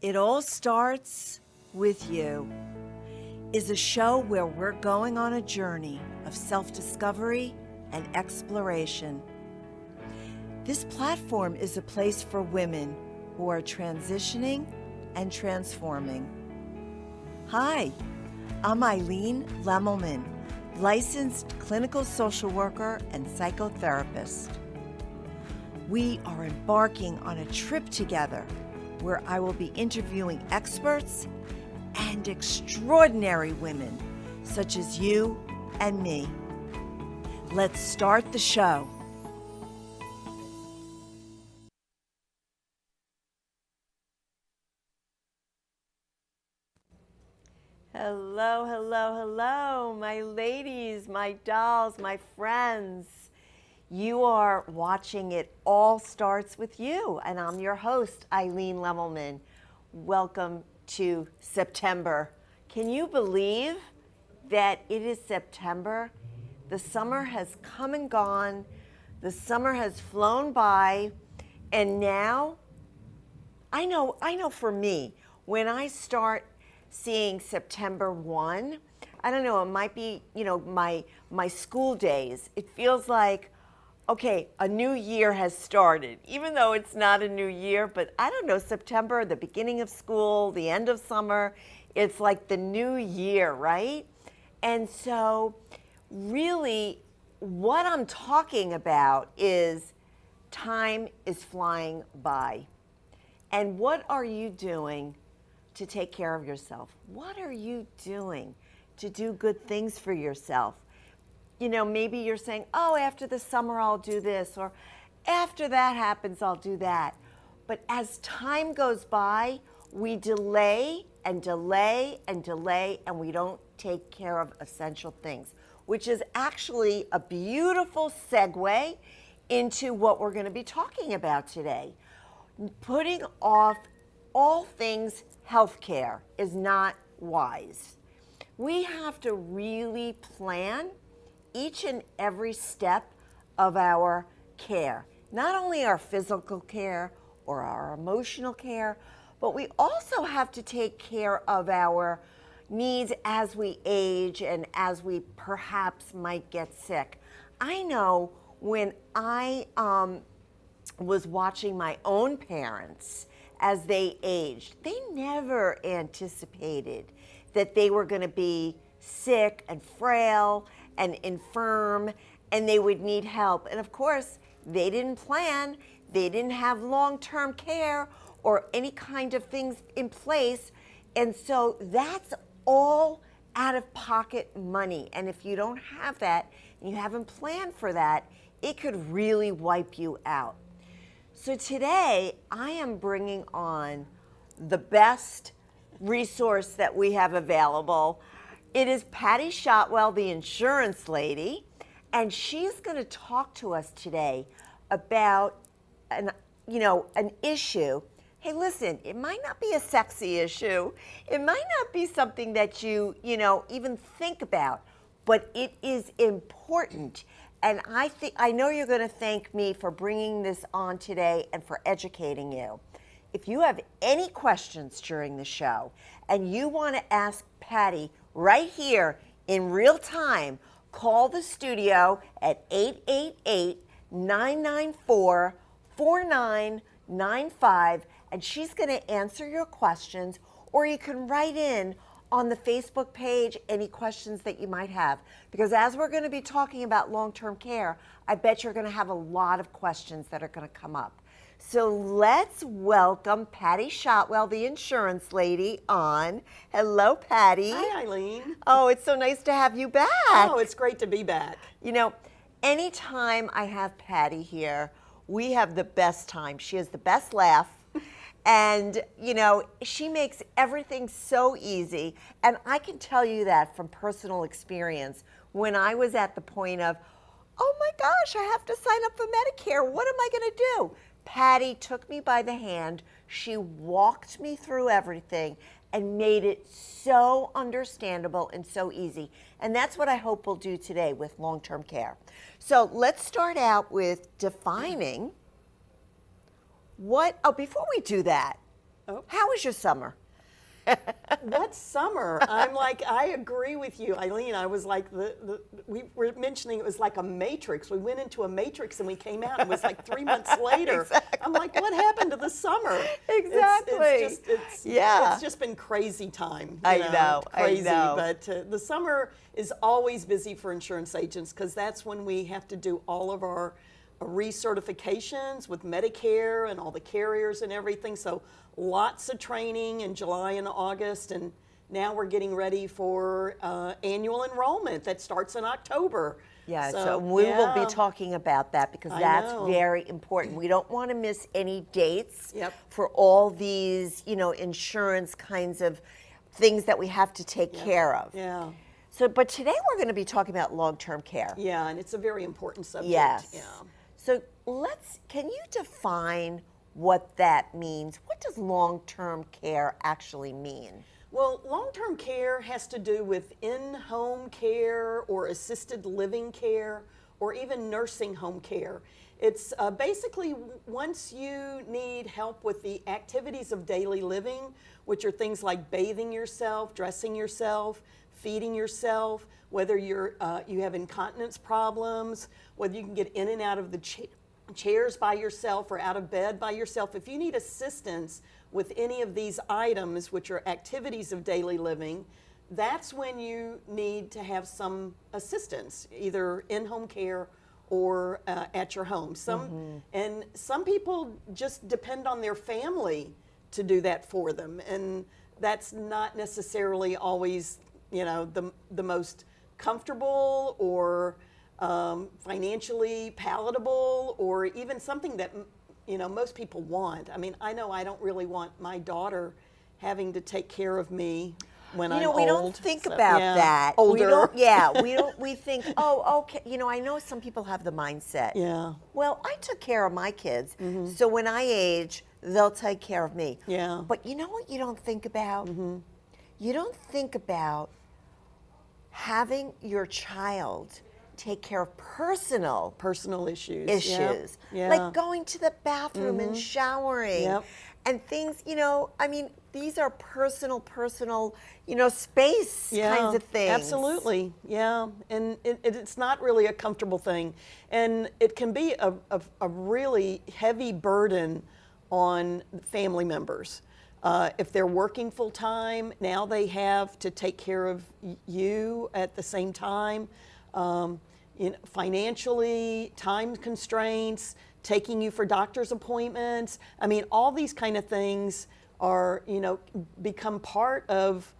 It All Starts With You is a show where we're going on a journey of self-discovery and exploration. This platform is a place for women who are transitioning and transforming. Hi, I'm Eileen Lemenman, licensed clinical social worker and psychotherapist. We are embarking on a trip together where I will be interviewing experts and extraordinary women such as you and me. Let's start the show. Hello, hello, hello, my ladies, my dolls, my friends. You are watching It All Starts With You, and I'm your host, Eileen Lemenman. Welcome to September. Can you believe that it is September? The summer has come and gone. The summer has flown by, and now, I know for me, when I start seeing September 1, I don't know, it might be, my school days. It feels like, okay, a new year has started, even though it's not a new year, but I don't know, September, the beginning of school, the end of summer, it's like the new year, right? And so really what I'm talking about is time is flying by. And what are you doing to take care of yourself? What are you doing to do good things for yourself? You know, maybe you're saying, oh, after the summer I'll do this, or after that happens I'll do that. But as time goes by, we delay and delay and delay, and we don't take care of essential things, which is actually a beautiful segue into what we're going to be talking about today. Putting off all things healthcare is not wise. We have to really plan each and every step of our care, not only our physical care or our emotional care, but we also have to take care of our needs as we age and as we perhaps might get sick. I know when I was watching my own parents as they aged, they never anticipated that they were going to be sick and frail and infirm, and they would need help. And of course, they didn't plan, they didn't have long-term care or any kind of things in place. And so that's all out-of-pocket money. And if you don't have that, and you haven't planned for that, it could really wipe you out. So today, I am bringing on the best resource that we have available. It is Patty Shotwell, the insurance lady, and she's going to talk to us today about an issue. Hey, listen, it might not be a sexy issue. It might not be something that you even think about, but it is important. And I know you're going to thank me for bringing this on today and for educating you. If you have any questions during the show and you want to ask Patty right here in real time, call the studio at 888-994-4995, and she's going to answer your questions, or you can write in on the Facebook page any questions that you might have. Because as we're going to be talking about long-term care, I bet you're going to have a lot of questions that are going to come up. So let's welcome Patty Shotwell, the insurance lady, on. Hello, Patty. Hi, Eileen. Oh, it's so nice to have you back. Oh, it's great to be back. You know, anytime I have Patty here, we have the best time. She has the best laugh. And, she makes everything so easy. And I can tell you that from personal experience. When I was at the point of, oh my gosh, I have to sign up for Medicare. What am I going to do? Patty took me by the hand. She walked me through everything and made it so understandable and so easy. And that's what I hope we'll do today with long-term care. So let's start out with defining before we do that, Oh. How was your summer? What summer? I'm like, I agree with you, Eileen. I was like, we were mentioning it was like a matrix. We went into a matrix and we came out and it was like 3 months later. Exactly. I'm like, what happened to the summer? Exactly. It's just been crazy time. I know, Crazy. I know. But the summer is always busy for insurance agents because that's when we have to do all of our recertifications with Medicare and all the carriers and everything. So lots of training in July and August, and now we're getting ready for annual enrollment that starts in October. Yeah, so we will be talking about that because that's know. very important. We don't want to miss any dates Yep. for all these, insurance kinds of things that we have to take care of. Yeah. So, but today we're going to be talking about long-term care. Yeah, and it's a very important subject. Yes. Yeah. So can you define what that means? What does long-term care actually mean? Well, long-term care has to do with in-home care or assisted living care or even nursing home care. It's basically once you need help with the activities of daily living, which are things like bathing yourself, dressing yourself, feeding yourself, whether you have incontinence problems, whether you can get in and out of the chairs by yourself or out of bed by yourself. If you need assistance with any of these items, which are activities of daily living, that's when you need to have some assistance, either in-home care or at your home. And some people just depend on their family to do that for them, and that's not necessarily always, the most comfortable or financially palatable, or even something that most people want. I mean, I know I don't really want my daughter having to take care of me when I'm old. We don't think about that. Older. We think, oh, okay. I know some people have the mindset. Yeah. Well, I took care of my kids, so when I age, they'll take care of me. Yeah. But you know what you don't think about? You don't think about having your child take care of personal issues. Yep. Yeah. Like going to the bathroom and showering. Yep. And things, these are personal, space kinds of things. Absolutely, yeah. And it's not really a comfortable thing. And it can be a really heavy burden on family members. If they're working full time, now they have to take care of you at the same time. Financially, time constraints, taking you for doctor's appointments. I mean, all these kind of things are, become part of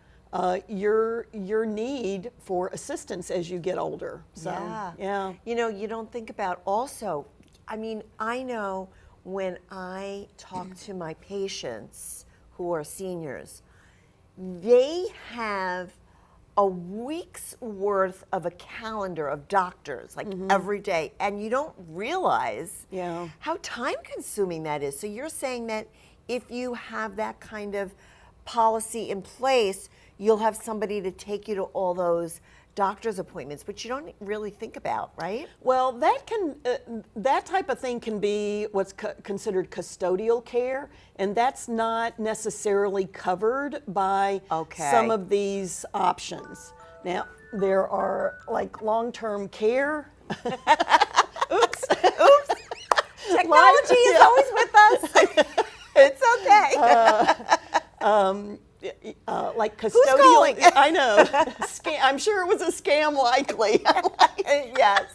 your need for assistance as you get older. So, yeah. You don't think about also, I mean, I know when I talk to my patients who are seniors, they have a week's worth of a calendar of doctors, like every day, and you don't realize how time consuming that is. So you're saying that if you have that kind of policy in place, you'll have somebody to take you to all those doctor's appointments, which you don't really think about, right? Well, that type of thing can be what's considered custodial care, and that's not necessarily covered by some of these options. Now, there are like long-term care. Oops. Technology is always with us. It's okay. Like custodial. Who's calling? I know. I'm sure it was a scam, likely. Yes.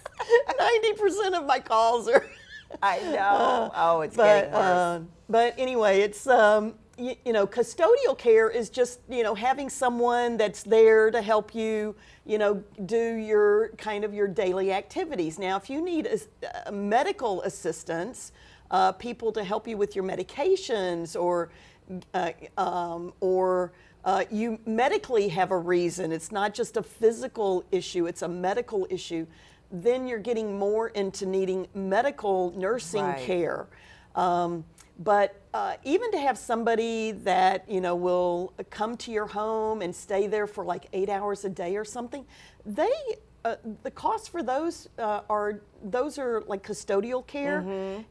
90% of my calls are. I know. It's getting worse. But anyway, it's custodial care is just having someone that's there to help you do your your daily activities. Now, if you need a medical assistance, people to help you with your medications, or you medically have a reason, it's not just a physical issue, it's a medical issue, then you're getting more into needing medical nursing care. But even to have somebody that will come to your home and stay there for like 8 hours a day or something, the costs for those are those are like custodial care,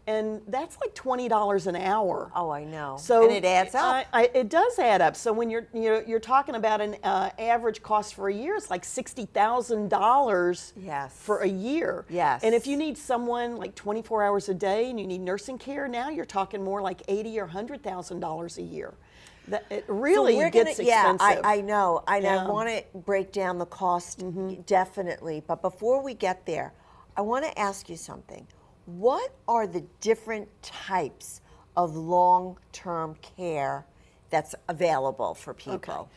and that's like $20 an hour. Oh, I know. So and it adds up. It does add up. So when you're talking about an average cost for a year, it's like $60,000 Yes. for a year. Yes. And if you need someone like 24 hours a day and you need nursing care, now you're talking more like $80,000 or $100,000 a year. That it really gets expensive. Yeah, I know. I Yeah. want to break down the cost definitely. But before we get there, I want to ask you something. What are the different types of long-term care that's available for people?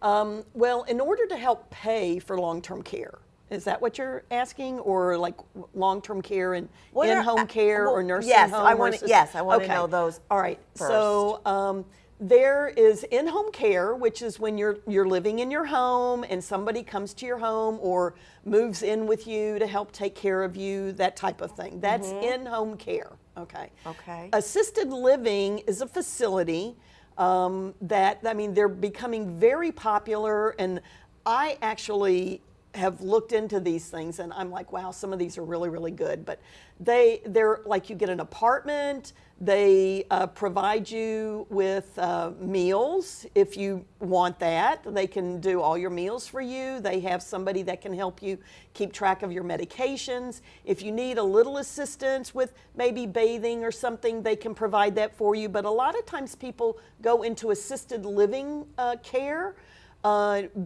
Well, in order to help pay for long-term care, is that what you're asking, or like long-term care and in-home care or nursing yes, home? I want to know those. All right. First. So there is in-home care, which is when you're living in your home and somebody comes to your home or moves in with you to help take care of you, that type of thing. That's in-home care. Okay. Okay. Assisted living is a facility they're becoming very popular, and I actually have looked into these things and I'm like, wow, some of these are really, really good. But they're like, you get an apartment, they provide you with meals if you want that. They can do all your meals for you. They have somebody that can help you keep track of your medications. If you need a little assistance with maybe bathing or something, they can provide that for you. But a lot of times people go into assisted living care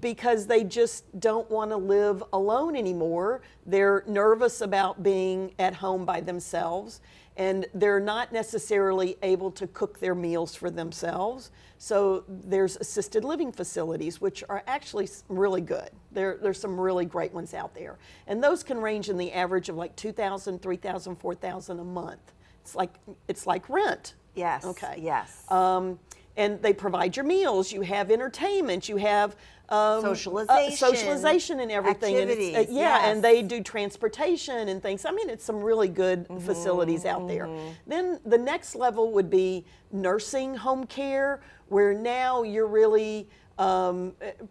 because they just don't want to live alone anymore. They're nervous about being at home by themselves, and they're not necessarily able to cook their meals for themselves. So there's assisted living facilities, which are actually really good. There's some really great ones out there. And those can range in the average of like $2,000, $3,000, $4,000 a month. It's like rent. Yes. Okay. Yes. And they provide your meals. You have entertainment. You have socialization and everything. Activities. And yes. and they do transportation and things. I mean, it's some really good facilities out there. Then the next level would be nursing home care, where now you're really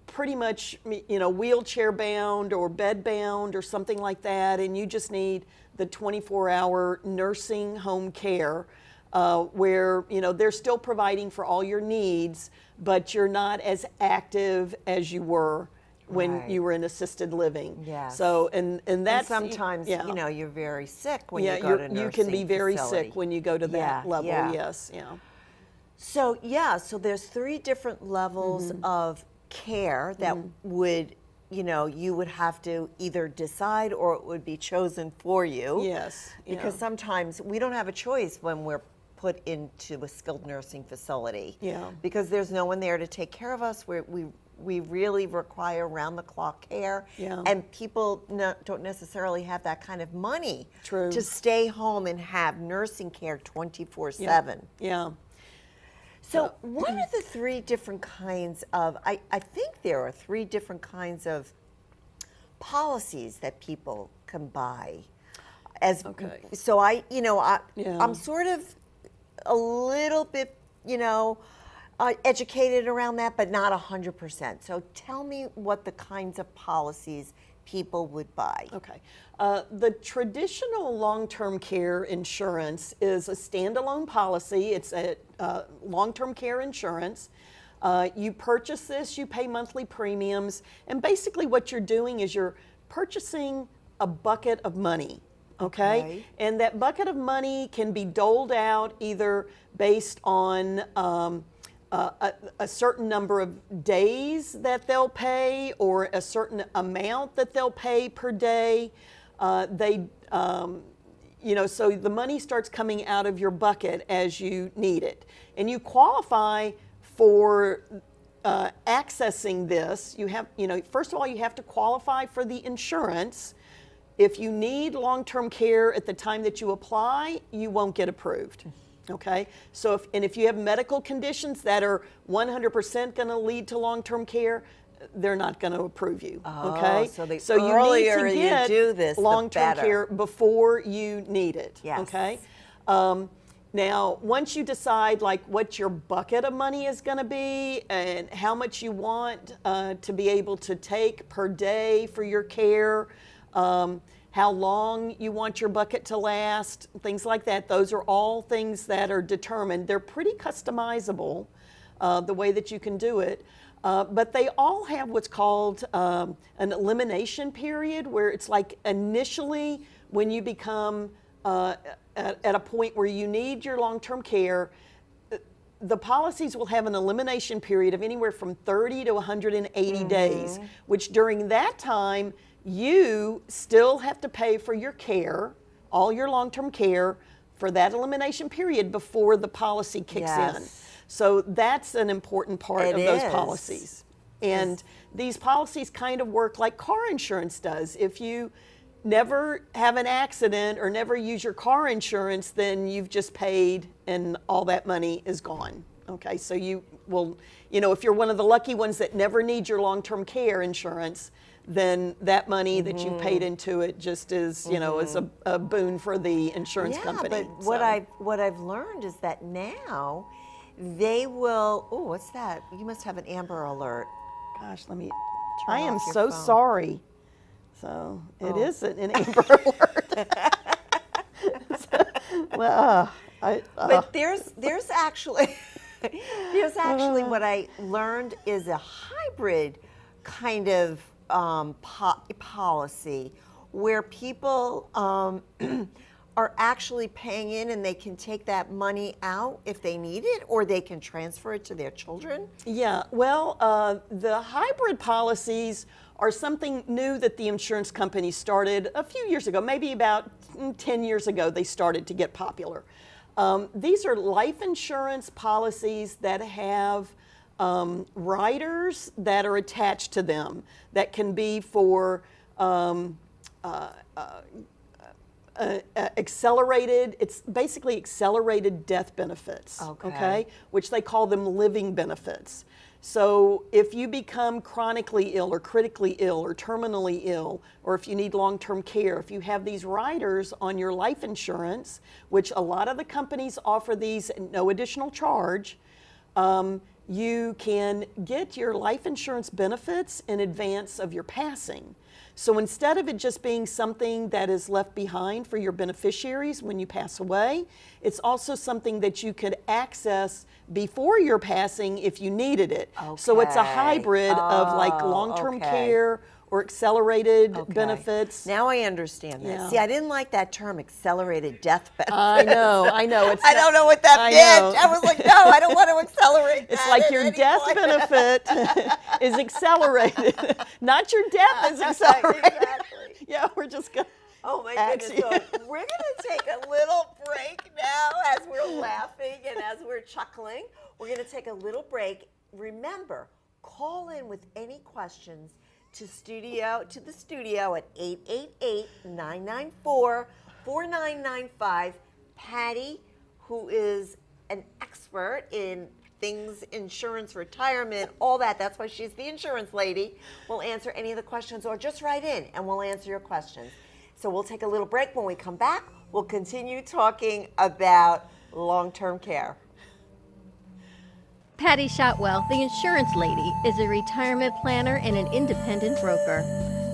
pretty much, wheelchair bound or bed bound or something like that, and you just need the 24-hour nursing home care. Where they're still providing for all your needs, but you're not as active as you were when you were in assisted living. Yes. So and that's sometimes you're very sick when you go to nursing you can be very facility. sick when you go to that level. Yeah. Yes. Yeah. So there's 3 different levels of care that would you would have to either decide or it would be chosen for you. Yes. Because sometimes we don't have a choice when we're put into a skilled nursing facility. Yeah. Because there's no one there to take care of us. We really require round-the-clock care. Yeah. And people don't necessarily have that kind of money True. to stay home and have nursing care 24/7. Yeah. So what are the 3 different kinds of, I think there are 3 different kinds of policies that people can buy. So I'm sort of a little bit, educated around that, but not 100%. So tell me what the kinds of policies people would buy. Okay. The traditional long-term care insurance is a standalone policy. It's a long-term care insurance. You purchase this, you pay monthly premiums, and basically what you're doing is you're purchasing a bucket of money. Okay? And that bucket of money can be doled out either based on a certain number of days that they'll pay or a certain amount that they'll pay per day. So the money starts coming out of your bucket as you need it. And you qualify for accessing this. You have, first of all, you have to qualify for the insurance. If you need long-term care at the time that you apply, you won't get approved. Okay? So if you have medical conditions that are 100% going to lead to long-term care, they're not going to approve you. Okay? So the earlier you need to get you do this, long-term the better. care before you need it. Yes. Okay? Now, once you decide like what your bucket of money is going to be and how much you want to be able to take per day for your care, how long you want your bucket to last, things like that. Those are all things that are determined. They're pretty customizable, the way that you can do it. But they all have what's called an elimination period, where it's like initially when you become at a point where you need your long-term care, the policies will have an elimination period of anywhere from 30 to 180 days, which during that time, you still have to pay for your care, all your long-term care, for that elimination period before the policy kicks in. So that's an important part of those policies. And these policies kind of work like car insurance does. If you never have an accident or never use your car insurance, then you've just paid and all that money is gone. Okay, so you will, if you're one of the lucky ones that never need your long-term care insurance, then that money that you paid into it just is, is a boon for the insurance company. But what I've learned is that now they will, oh, what's that? You must have an Amber Alert. Gosh, I Turn am off your so phone. sorry. So it is an Amber Alert. But there's actually what I learned is a hybrid kind of policy where people are actually paying in and they can take that money out if they need it, or they can transfer it to their children. Yeah, well, the hybrid policies are something new that the insurance companies started a few years ago, maybe about 10 years ago they started to get popular. These are life insurance policies that have riders that are attached to them that can be for accelerated, it's basically accelerated death benefits, okay? Which they call them living benefits. So if you become chronically ill or critically ill or terminally ill, or if you need long-term care, if you have these riders on your life insurance, which a lot of the companies offer these at no additional charge, you can get your life insurance benefits in advance of your passing. So instead of it just being something that is left behind for your beneficiaries when you pass away, it's also something that you could access before your passing if you needed it. So it's a hybrid of like long-term care or accelerated benefits. Now I understand that. See, I didn't like that term, accelerated death benefits. I know. It's I don't know what that meant. I was like, no, I don't want to accelerate It's that like at your any death point. benefit is accelerated, not your death is accelerated. Exactly. Yeah, we're just going to. Oh my goodness. So we're going to take a little break now as we're laughing and as we're chuckling. We're going to take a little break. Remember, call in with any questions to the studio at 888-994-4995. Patty, who is an expert in things, insurance, retirement, all that. That's why she's the insurance lady. Will answer any of the questions, or just write in and we'll answer your questions. So we'll take a little break. When we come back, we'll continue talking about long-term care. Patty Shotwell, the insurance lady, is a retirement planner and an independent broker.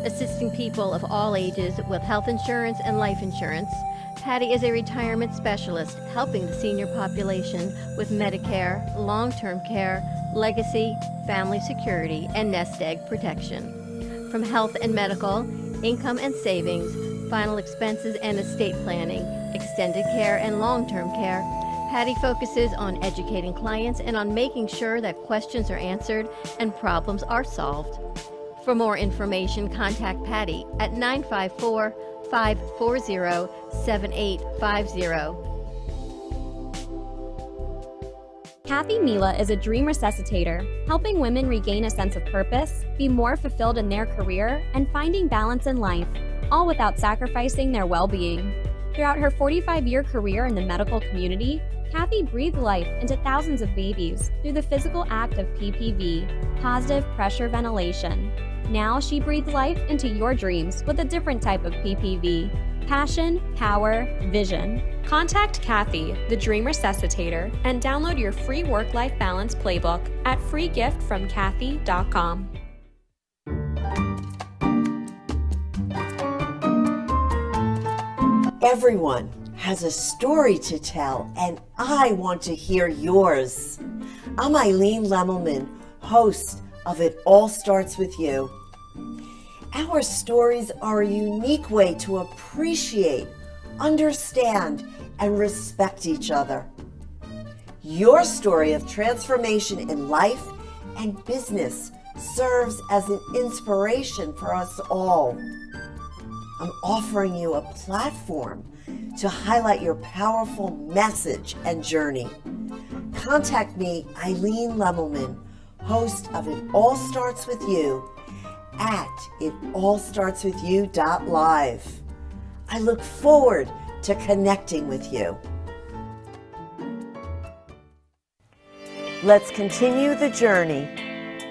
Assisting people of all ages with health insurance and life insurance, Patty is a retirement specialist helping the senior population with Medicare, long-term care, legacy, family security, and nest egg protection. From health and medical, income and savings, final expenses and estate planning, extended care, and long-term care, Patty focuses on educating clients and on making sure that questions are answered and problems are solved. For more information, contact Patty at 954-540-7850. Kathy Mila is a dream resuscitator, helping women regain a sense of purpose, be more fulfilled in their career, and finding balance in life, all without sacrificing their well-being. Throughout her 45-year career in the medical community, Kathy breathed life into thousands of babies through the physical act of PPV, positive pressure ventilation. Now she breathes life into your dreams with a different type of PPV. Passion, power, vision. Contact Kathy, the Dream Resuscitator, and download your free work-life balance playbook at freegiftfromkathy.com. Everyone has a story to tell, and I want to hear yours. I'm Eileen Lemenman, host of It All Starts With You. Our stories are a unique way to appreciate, understand, and respect each other. Your story of transformation in life and business serves as an inspiration for us all. I'm offering you a platform to highlight your powerful message and journey. Contact me, Eileen Lemenman, host of It All Starts With You, at itallstartswithyou.live. I look forward to connecting with you. Let's continue the journey.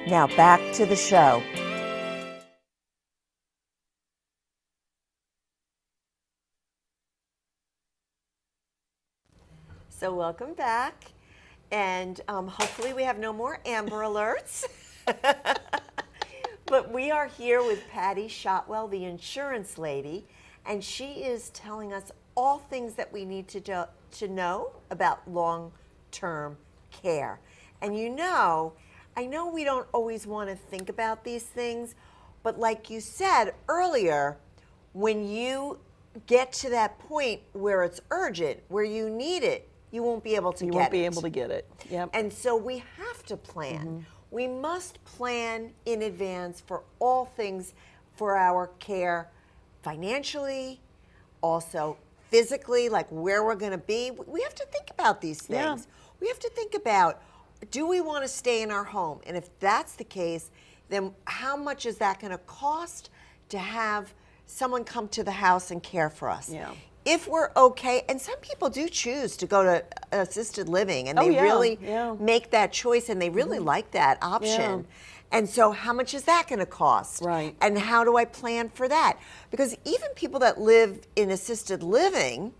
Now back to the show. So welcome back, and hopefully we have no more Amber Alerts. But we are here with Patty Shotwell, the insurance lady, and she is telling us all things that we need to know about long-term care. And I know we don't always want to think about these things, but like you said earlier, when you get to that point where it's urgent, where you need it, you won't be able to get it. You won't be able to get it. Yep. And so we have to plan. We must plan in advance for all things for our care, financially, also physically, like where we're going to be. We have to think about these things. Yeah. We have to think about, do we want to stay in our home? And if that's the case, then how much is that going to cost to have someone come to the house and care for us? Yeah. If we're okay, and some people do choose to go to assisted living, and they really make that choice, and they really like that option. Yeah. And so how much is that going to cost? Right. And how do I plan for that? Because even people that live in assisted living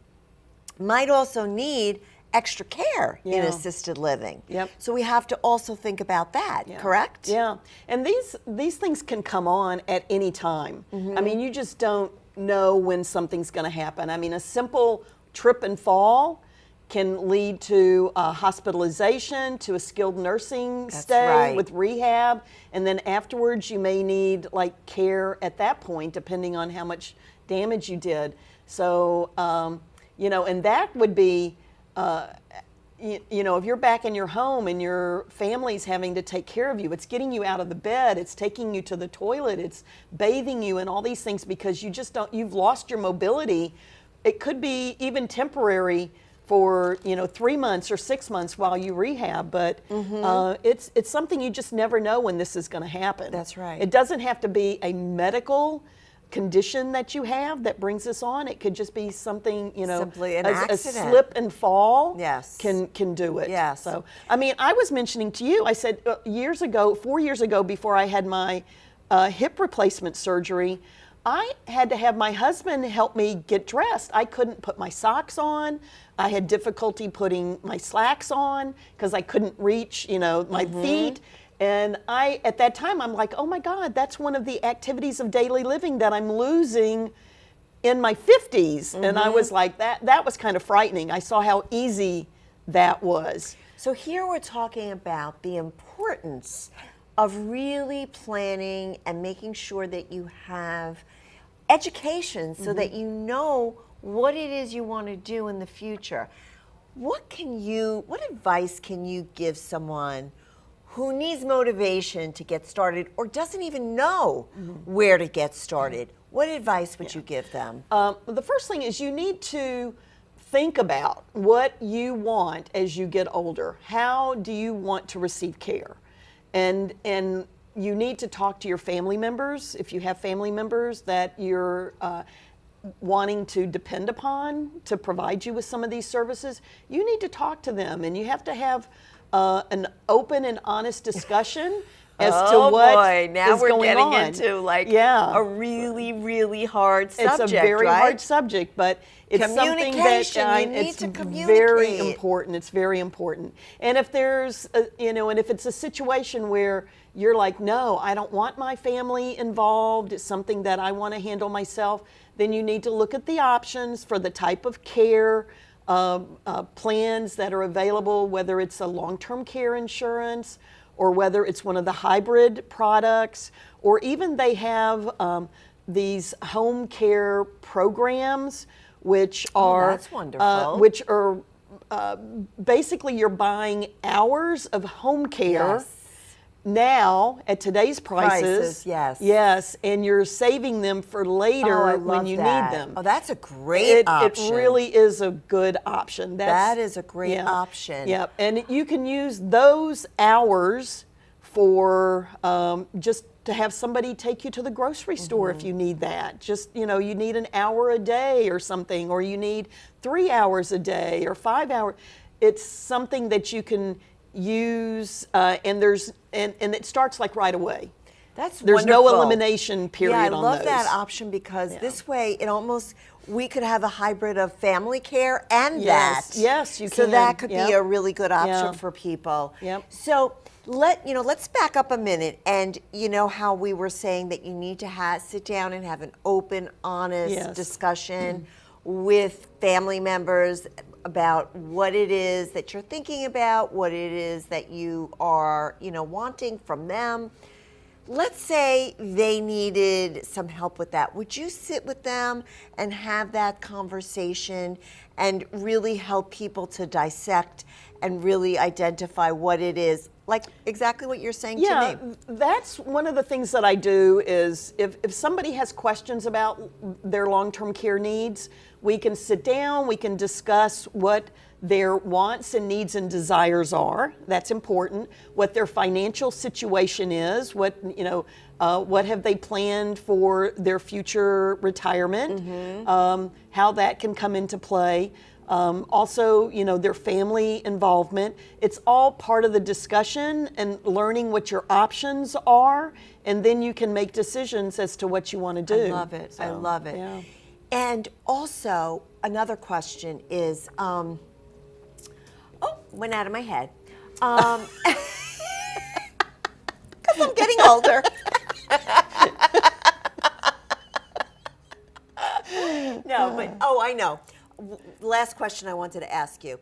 might also need extra care in assisted living. Yep. So we have to also think about that, correct? Yeah. And these things can come on at any time. I mean, you just don't know when something's going to happen. I mean, a simple trip and fall can lead to hospitalization, to a skilled nursing stay with rehab, and then afterwards you may need like care at that point, depending on how much damage you did. So, and that would be, if you're back in your home and your family's having to take care of you, it's getting you out of the bed, it's taking you to the toilet, it's bathing you and all these things because you've lost your mobility. It could be even temporary for 3 months or 6 months while you rehab, but it's something you just never know when this is going to happen. That's right. It doesn't have to be a medical condition that you have that brings this on. It could just be something, simply an a accident. slip and fall Yes. can do it. Yes. So, I mean, I was mentioning to you, I said 4 years ago, before I had my hip replacement surgery, I had to have my husband help me get dressed. I couldn't put my socks on. I had difficulty putting my slacks on because I couldn't reach, my feet. And at that time, I'm like, oh my God, that's one of the activities of daily living that I'm losing in my 50s. And I was like, that was kind of frightening. I saw how easy that was. So here we're talking about the importance of really planning and making sure that you have education so that you know what it is you want to do in the future. What advice can you give someone who needs motivation to get started or doesn't even know where to get started? What advice would you give them? The first thing is you need to think about what you want as you get older. How do you want to receive care? And you need to talk to your family members. If you have family members that you're wanting to depend upon to provide you with some of these services, you need to talk to them, and you have to have an open and honest discussion as to what now is we're going getting on. into a really, really hard subject. It's a very right? hard subject, but it's something that you need it's to very important. It's very important. And if there's, and if it's a situation where you're like, no, I don't want my family involved, it's something that I want to handle myself, then you need to look at the options for the type of care plans that are available, whether it's a long-term care insurance or whether it's one of the hybrid products, or even they have these home care programs, which are that's wonderful. which are basically you're buying hours of home care. Yes. Now, at today's prices, yes. and you're saving them for later I when love you that. need them. Oh, that's a great option. It really is a good option. That is a great option. Yep, and you can use those hours for just to have somebody take you to the grocery store if you need that. Just, you need an hour a day or something, or you need 3 hours a day or 5 hours. It's something that you can use, and it starts like right away. There's no elimination period on those. Yeah, I love that option because this way we could have a hybrid of family care and that. Yes, you can. So that could be a really good option for people. Yep. So let's back up a minute, and you know how we were saying that you need to sit down and have an open, honest discussion with family members about what it is that you're thinking about, what it is that you are, wanting from them. Let's say they needed some help with that. Would you sit with them and have that conversation and really help people to dissect and really identify what it is? Like exactly what you're saying to me. Yeah, that's one of the things that I do is if somebody has questions about their long-term care needs, we can sit down, we can discuss what their wants and needs and desires are. That's important. What their financial situation is, what have they planned for their future retirement, how that can come into play. Also, their family involvement. It's all part of the discussion and learning what your options are, and then you can make decisions as to what you want to do. I love it. I love it. Yeah. And also, another question is, went out of my head. Because I'm getting older. No, but, I know. Last question I wanted to ask you.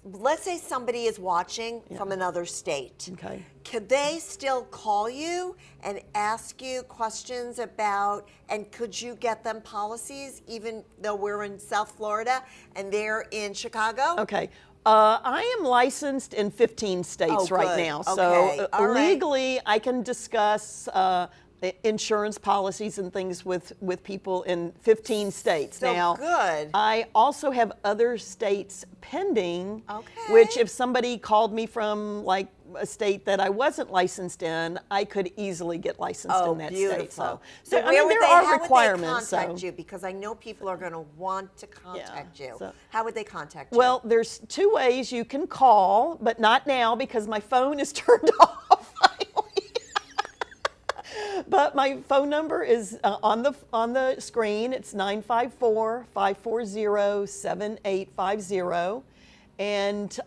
Let's say somebody is watching from another state. Okay. Could they still call you and ask you questions about, and could you get them policies even though we're in South Florida and they're in Chicago? Okay. I am licensed in 15 states right good. now. Okay. So All right. legally I can discuss insurance policies and things with people in 15 states. So now, good. I also have other states pending, Okay. which if somebody called me from like a state that I wasn't licensed in, I could easily get licensed in that state. So So where would there they, are how requirements. would they contact you? Because I know people are going to want to contact you. so- How would they contact you? Well, there's 2 ways you can call, but not now because my phone is turned off. But my phone number is on the screen. It's 954-540-7850. And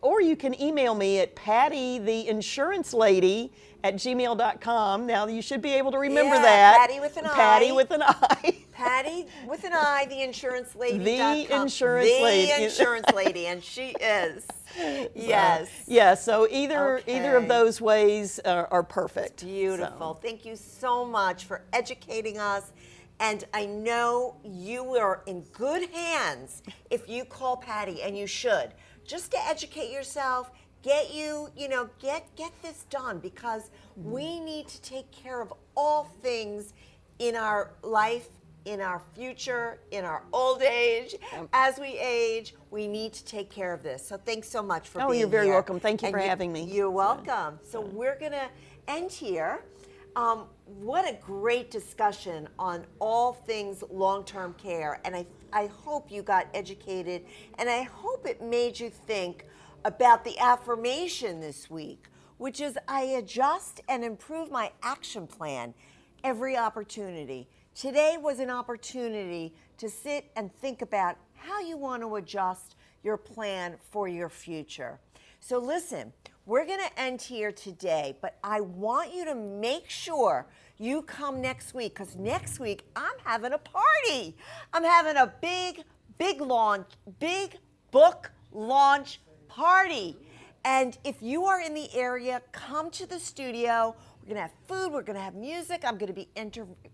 or you can email me at pattytheinsurancelady@gmail.com. Now you should be able to remember that. Patty with an I. Patty with an I. Patty with an I, the insurance lady. The insurance lady. The insurance lady, and she is. Yes. Yeah. So either of Okay. those ways are perfect. Beautiful. Thank you so much for educating us. And I know you are in good hands if you call Patty, and you should, just to educate yourself, get this done, because we need to take care of all things in our life, in our future, in our old age. As we age, we need to take care of this. So thanks so much for being here. You're very welcome. Thank you And for having me. You're welcome. So we're going to end here. What a great discussion on all things long-term care. And I hope you got educated, and I hope it made you think about the affirmation this week, which is I adjust and improve my action plan every opportunity. Today was an opportunity to sit and think about how you want to adjust your plan for your future. So listen, we're going to end here today, but I want you to make sure you come next week, because next week I'm having a party. I'm having a big book launch party. And if you are in the area, come to the studio. We're going to have food. We're going to have music. I'm going to be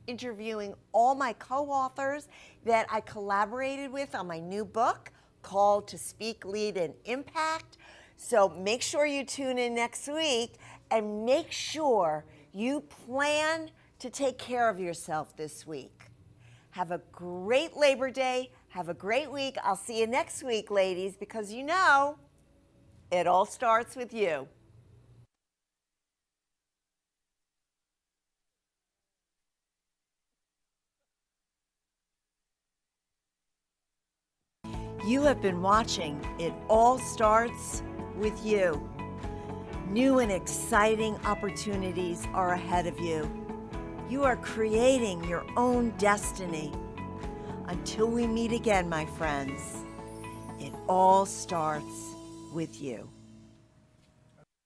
interviewing all my co-authors that I collaborated with on my new book called To Speak, Lead, and Impact. So make sure you tune in next week, and make sure you plan to take care of yourself this week. Have a great Labor Day. Have a great week. I'll see you next week, ladies, because you know it all starts with you. You have been watching It All Starts with You. New and exciting opportunities are ahead of you. You are creating your own destiny. Until we meet again, my friends, it all starts with you.